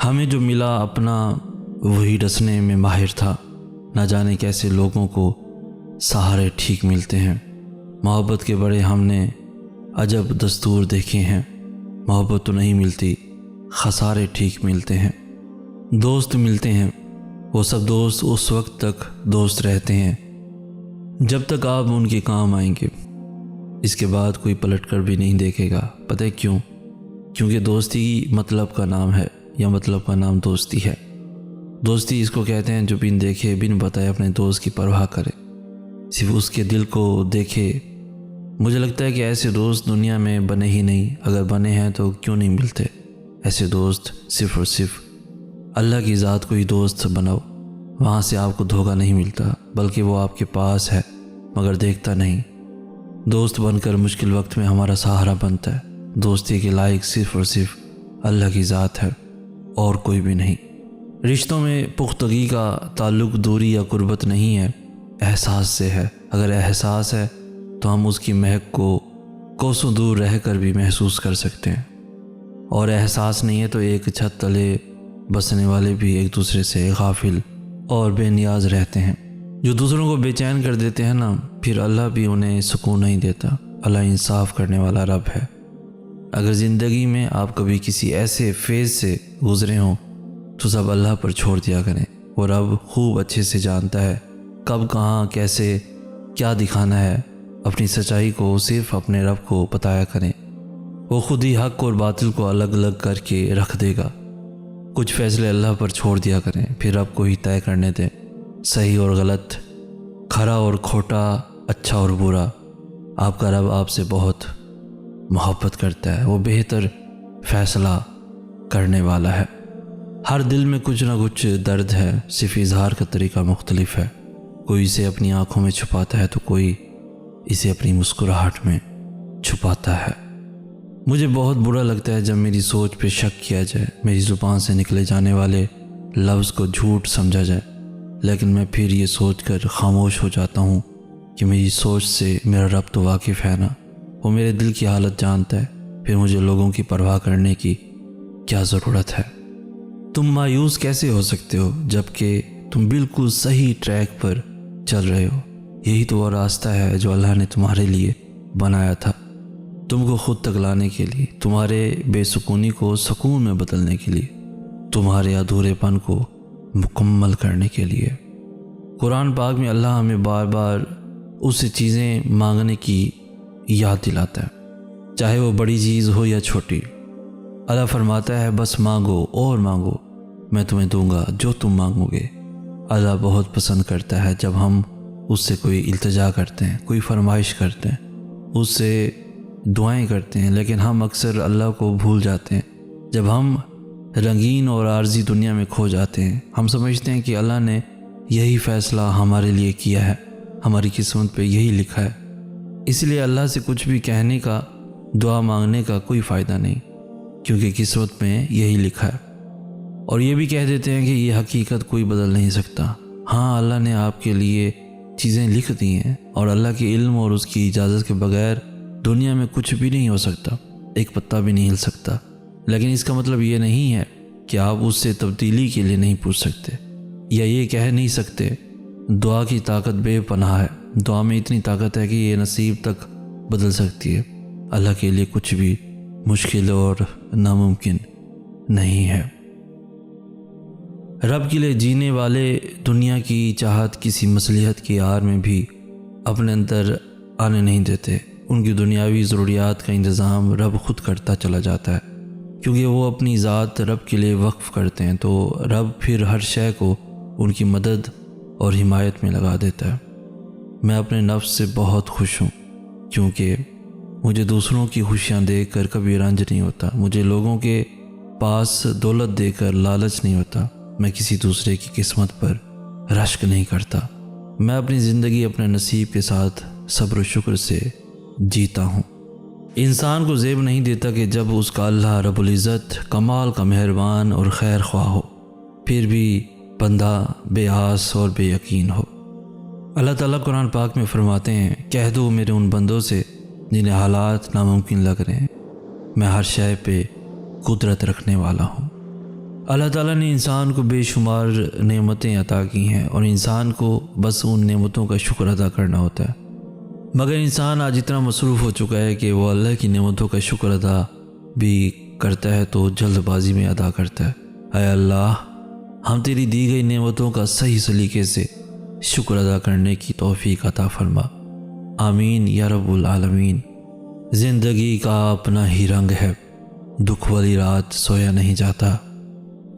ہمیں جو ملا اپنا وہی ڈسنے میں ماہر تھا، نہ جانے کیسے لوگوں کو سہارے ٹھیک ملتے ہیں۔ محبت کے بڑے ہم نے عجب دستور دیکھے ہیں، محبت تو نہیں ملتی، خسارے ٹھیک ملتے ہیں۔ دوست ملتے ہیں، وہ سب دوست اس وقت تک دوست رہتے ہیں جب تک آپ ان کے کام آئیں گے، اس کے بعد کوئی پلٹ کر بھی نہیں دیکھے گا۔ پتہ ہے کیوں؟ کیونکہ دوستی مطلب کا نام ہے، یا مطلب کا نام دوستی ہے۔ دوستی اس کو کہتے ہیں جو بن دیکھے بن بتائے اپنے دوست کی پرواہ کرے، صرف اس کے دل کو دیکھے۔ مجھے لگتا ہے کہ ایسے دوست دنیا میں بنے ہی نہیں، اگر بنے ہیں تو کیوں نہیں ملتے۔ ایسے دوست صرف اور صرف اللہ کی ذات کو ہی دوست بناؤ، وہاں سے آپ کو دھوکہ نہیں ملتا، بلکہ وہ آپ کے پاس ہے مگر دیکھتا نہیں۔ دوست بن کر مشکل وقت میں ہمارا سہارا بنتا ہے۔ دوستی کے لائق صرف اور صرف اللہ کی ذات ہے اور کوئی بھی نہیں۔ رشتوں میں پختگی کا تعلق دوری یا قربت نہیں ہے، احساس سے ہے۔ اگر احساس ہے تو ہم اس کی مہک کو کوسوں دور رہ کر بھی محسوس کر سکتے ہیں، اور احساس نہیں ہے تو ایک چھت تلے بسنے والے بھی ایک دوسرے سے غافل اور بے نیاز رہتے ہیں۔ جو دوسروں کو بے چین کر دیتے ہیں نا، پھر اللہ بھی انہیں سکون نہیں دیتا۔ اللہ انصاف کرنے والا رب ہے۔ اگر زندگی میں آپ کبھی کسی ایسے فیز سے گزرے ہوں تو سب اللہ پر چھوڑ دیا کریں۔ وہ رب خوب اچھے سے جانتا ہے کب کہاں کیسے کیا دکھانا ہے۔ اپنی سچائی کو صرف اپنے رب کو بتایا کریں، وہ خود ہی حق اور باطل کو الگ الگ کر کے رکھ دے گا۔ کچھ فیصلے اللہ پر چھوڑ دیا کریں، پھر رب کو ہی طے کرنے دیں، صحیح اور غلط، کھرا اور کھوٹا، اچھا اور برا۔ آپ کا رب آپ سے بہت محبت کرتا ہے، وہ بہتر فیصلہ کرنے والا ہے۔ ہر دل میں کچھ نہ کچھ درد ہے، صرف اظہار کا طریقہ مختلف ہے۔ کوئی اسے اپنی آنکھوں میں چھپاتا ہے تو کوئی اسے اپنی مسکراہٹ میں چھپاتا ہے۔ مجھے بہت برا لگتا ہے جب میری سوچ پہ شک کیا جائے، میری زبان سے نکلے جانے والے لفظ کو جھوٹ سمجھا جائے، لیکن میں پھر یہ سوچ کر خاموش ہو جاتا ہوں کہ میری سوچ سے میرا رب تو واقف ہے نا، وہ میرے دل کی حالت جانتا ہے، پھر مجھے لوگوں کی پرواہ کرنے کی کیا ضرورت ہے۔ تم مایوس کیسے ہو سکتے ہو جبکہ تم بالکل صحیح ٹریک پر چل رہے ہو؟ یہی تو وہ راستہ ہے جو اللہ نے تمہارے لیے بنایا تھا، تم کو خود تک لانے کے لیے، تمہارے بے سکونی کو سکون میں بدلنے کے لیے، تمہارے ادھورے پن کو مکمل کرنے کے لیے۔ قرآن پاک میں اللہ ہمیں بار بار اس سے چیزیں مانگنے کی یاد دلاتا ہے، چاہے وہ بڑی چیز ہو یا چھوٹی۔ اللہ فرماتا ہے بس مانگو اور مانگو، میں تمہیں دوں گا جو تم مانگو گے۔ اللہ بہت پسند کرتا ہے جب ہم اس سے کوئی التجا کرتے ہیں، کوئی فرمائش کرتے ہیں، اس سے دعائیں کرتے ہیں، لیکن ہم اکثر اللہ کو بھول جاتے ہیں۔ جب ہم رنگین اور عارضی دنیا میں کھو جاتے ہیں، ہم سمجھتے ہیں کہ اللہ نے یہی فیصلہ ہمارے لیے کیا ہے، ہماری قسمت پہ یہی لکھا ہے، اس لیے اللہ سے کچھ بھی کہنے کا، دعا مانگنے کا کوئی فائدہ نہیں، کیونکہ قسمت میں یہی لکھا ہے۔ اور یہ بھی کہہ دیتے ہیں کہ یہ حقیقت کوئی بدل نہیں سکتا۔ ہاں، اللہ نے آپ کے لیے چیزیں لکھ دی ہیں، اور اللہ کے علم اور اس کی اجازت کے بغیر دنیا میں کچھ بھی نہیں ہو سکتا، ایک پتا بھی نہیں ہل سکتا، لیکن اس کا مطلب یہ نہیں ہے کہ آپ اس سے تبدیلی کے لیے نہیں پوچھ سکتے، یا یہ کہہ نہیں سکتے دعا کی طاقت بے پناہ ہے، دعا میں اتنی طاقت ہے کہ یہ نصیب تک بدل سکتی ہے۔ اللہ کے لیے کچھ بھی مشکل اور ناممکن نہیں ہے۔ رب کے لیے جینے والے دنیا کی چاہت کسی مصلحت کی آڑ میں بھی اپنے اندر آنے نہیں دیتے۔ ان کی دنیاوی ضروریات کا انتظام رب خود کرتا چلا جاتا ہے، کیونکہ وہ اپنی ذات رب کے لیے وقف کرتے ہیں، تو رب پھر ہر شے کو ان کی مدد اور حمایت میں لگا دیتا ہے۔ میں اپنے نفس سے بہت خوش ہوں، کیونکہ مجھے دوسروں کی خوشیاں دیکھ کر کبھی رنج نہیں ہوتا، مجھے لوگوں کے پاس دولت دے کر لالچ نہیں ہوتا، میں کسی دوسرے کی قسمت پر رشک نہیں کرتا۔ میں اپنی زندگی اپنے نصیب کے ساتھ صبر و شکر سے جیتا ہوں۔ انسان کو زیب نہیں دیتا کہ جب اس کا اللہ رب العزت کمال کا مہربان اور خیر خواہ ہو، پھر بھی بندہ بے آس اور بے یقین ہو۔ اللہ تعالیٰ قرآن پاک میں فرماتے ہیں، کہہ دو میرے ان بندوں سے جنہیں حالات ناممکن لگ رہے ہیں، میں ہر شے پہ قدرت رکھنے والا ہوں۔ اللہ تعالیٰ نے انسان کو بے شمار نعمتیں عطا کی ہیں اور انسان کو بس ان نعمتوں کا شکر ادا کرنا ہوتا ہے، مگر انسان آج اتنا مصروف ہو چکا ہے کہ وہ اللہ کی نعمتوں کا شکر ادا بھی کرتا ہے تو جلد بازی میں ادا کرتا ہے۔ اے اللہ، ہم تیری دی گئی نعمتوں کا صحیح سلیقے سے شکر ادا کرنے کی توفیق عطا فرما، آمین یا رب العالمین۔ زندگی کا اپنا ہی رنگ ہے، دکھ والی رات سویا نہیں جاتا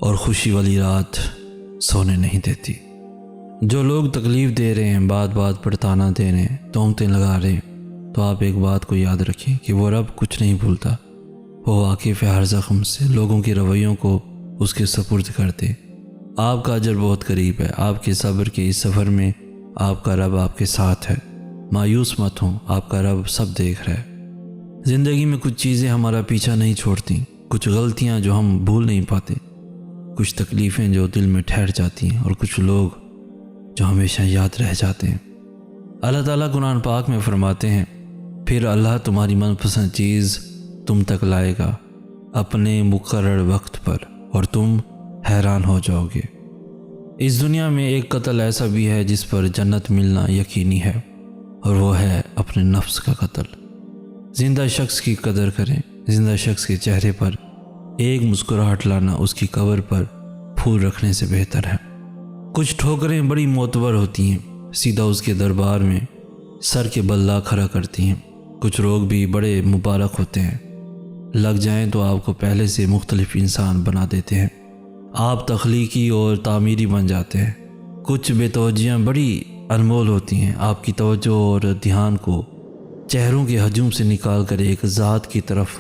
اور خوشی والی رات سونے نہیں دیتی۔ جو لوگ تکلیف دے رہے ہیں، بات بات پر تانا دے رہے ہیں، تہمتیں لگا رہے ہیں، تو آپ ایک بات کو یاد رکھیں کہ وہ رب کچھ نہیں بھولتا، وہ واقف ہے ہر زخم سے، لوگوں کے رویوں کو اس کے سپرد کر دے۔ آپ کا اجر بہت قریب ہے، آپ کے صبر کے اس سفر میں آپ کا رب آپ کے ساتھ ہے، مایوس مت ہوں، آپ کا رب سب دیکھ رہا ہے۔ زندگی میں کچھ چیزیں ہمارا پیچھا نہیں چھوڑتی، کچھ غلطیاں جو ہم بھول نہیں پاتے، کچھ تکلیفیں جو دل میں ٹھہر جاتی ہیں، اور کچھ لوگ جو ہمیشہ یاد رہ جاتے ہیں۔ اللہ تعالیٰ قرآن پاک میں فرماتے ہیں، پھر اللہ تمہاری من پسند چیز تم تک لائے گا اپنے مقرر وقت پر، اور تم حیران ہو جاؤ گے۔ اس دنیا میں ایک قتل ایسا بھی ہے جس پر جنت ملنا یقینی ہے، اور وہ ہے اپنے نفس کا قتل۔ زندہ شخص کی قدر کریں، زندہ شخص کے چہرے پر ایک مسکراہٹ لانا اس کی قبر پر پھول رکھنے سے بہتر ہے۔ کچھ ٹھوکریں بڑی معتبر ہوتی ہیں، سیدھا اس کے دربار میں سر کے بل لا کھڑا کرتی ہیں۔ کچھ لوگ بھی بڑے مبارک ہوتے ہیں، لگ جائیں تو آپ کو پہلے سے مختلف انسان بنا دیتے ہیں، آپ تخلیقی اور تعمیری بن جاتے ہیں۔ کچھ بے توجہیاں بڑی انمول ہوتی ہیں، آپ کی توجہ اور دھیان کو چہروں کے ہجوم سے نکال کر ایک ذات کی طرف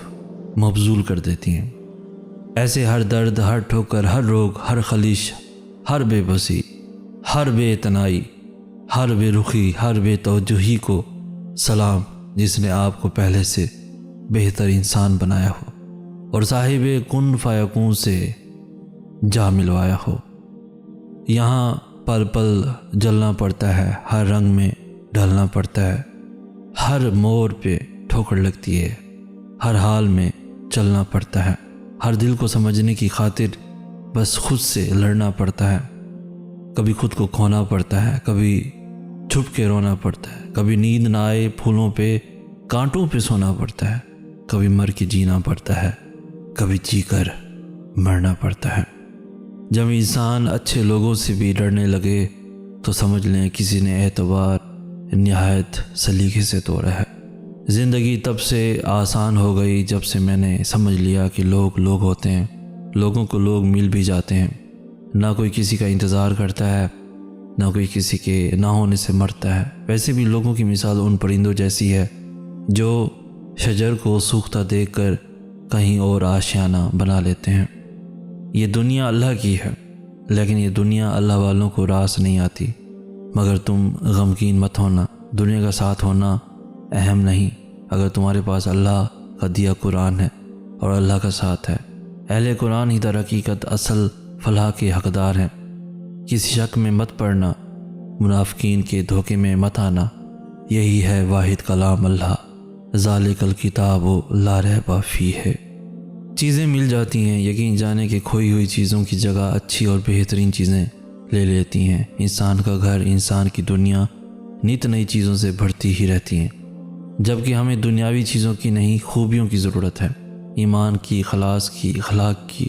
مبذول کر دیتی ہیں۔ ایسے ہر درد، ہر ٹھوکر، ہر روگ، ہر خلیش، ہر بے بسی، ہر بے اتنائی، ہر بے رخی، ہر بے توجہی کو سلام، جس نے آپ کو پہلے سے بہتر انسان بنایا ہو اور صاحب کن فیکون سے جا ملوایا ہو۔ یہاں پل پل جلنا پڑتا ہے، ہر رنگ میں ڈھلنا پڑتا ہے، ہر موڑ پہ ٹھوکر لگتی ہے، ہر حال میں چلنا پڑتا ہے، ہر دل کو سمجھنے کی خاطر بس خود سے لڑنا پڑتا ہے، کبھی خود کو کھونا پڑتا ہے، کبھی چھپ کے رونا پڑتا ہے، کبھی نیند نہ آئے پھولوں پہ کانٹوں پہ سونا پڑتا ہے، کبھی مر کے جینا پڑتا ہے، کبھی جی کر مرنا پڑتا ہے۔ جب انسان اچھے لوگوں سے بھی ڈرنے لگے تو سمجھ لیں کسی نے اعتبار نہایت سلیقے سے توڑا ہے۔ زندگی تب سے آسان ہو گئی جب سے میں نے سمجھ لیا کہ لوگ لوگ ہوتے ہیں، لوگوں کو لوگ مل بھی جاتے ہیں، نہ کوئی کسی کا انتظار کرتا ہے، نہ کوئی کسی کے نہ ہونے سے مرتا ہے۔ ویسے بھی لوگوں کی مثال ان پرندوں جیسی ہے جو شجر کو سوکھتا دیکھ کر کہیں اور آشیانہ بنا لیتے ہیں۔ یہ دنیا اللہ کی ہے، لیکن یہ دنیا اللہ والوں کو راس نہیں آتی۔ مگر تم غمگین مت ہونا، دنیا کا ساتھ ہونا اہم نہیں، اگر تمہارے پاس اللہ کا دیا قرآن ہے اور اللہ کا ساتھ ہے۔ اہل قرآن ہی در حقیقت اصل فلاح کے حقدار ہیں۔ کسی شک میں مت پڑنا، منافقین کے دھوکے میں مت آنا، یہی ہے واحد کلام اللہ، ذالک الکتاب لا ریب فیہ۔ چیزیں مل جاتی ہیں، یقین جانے کہ کھوئی ہوئی چیزوں کی جگہ اچھی اور بہترین چیزیں لے لیتی ہیں۔ انسان کا گھر، انسان کی دنیا نت نئی چیزوں سے بھرتی ہی رہتی ہیں، جبکہ ہمیں دنیاوی چیزوں کی نہیں، خوبیوں کی ضرورت ہے، ایمان کی، خلاص کی، اخلاق کی،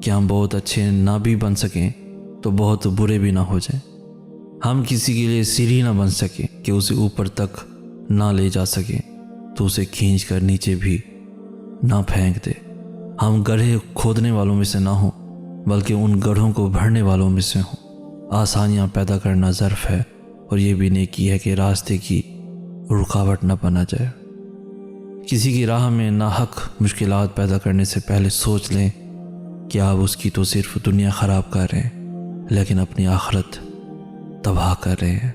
کہ ہم بہت اچھے نہ بھی بن سکیں تو بہت برے بھی نہ ہو جائیں۔ ہم کسی کے لیے سیڑھی نہ بن سکیں کہ اسے اوپر تک نہ لے جا سکیں تو اسے کھینچ کر نیچے بھی نہ پھینک دے۔ ہم گڑھے کھودنے والوں میں سے نہ ہوں، بلکہ ان گڑھوں کو بھرنے والوں میں سے ہوں۔ آسانیاں پیدا کرنا ظرف ہے، اور یہ بھی نیکی ہے کہ راستے کی رکاوٹ نہ بنا جائے۔ کسی کی راہ میں ناحق مشکلات پیدا کرنے سے پہلے سوچ لیں کہ آپ اس کی تو صرف دنیا خراب کر رہے ہیں، لیکن اپنی آخرت تباہ کر رہے ہیں۔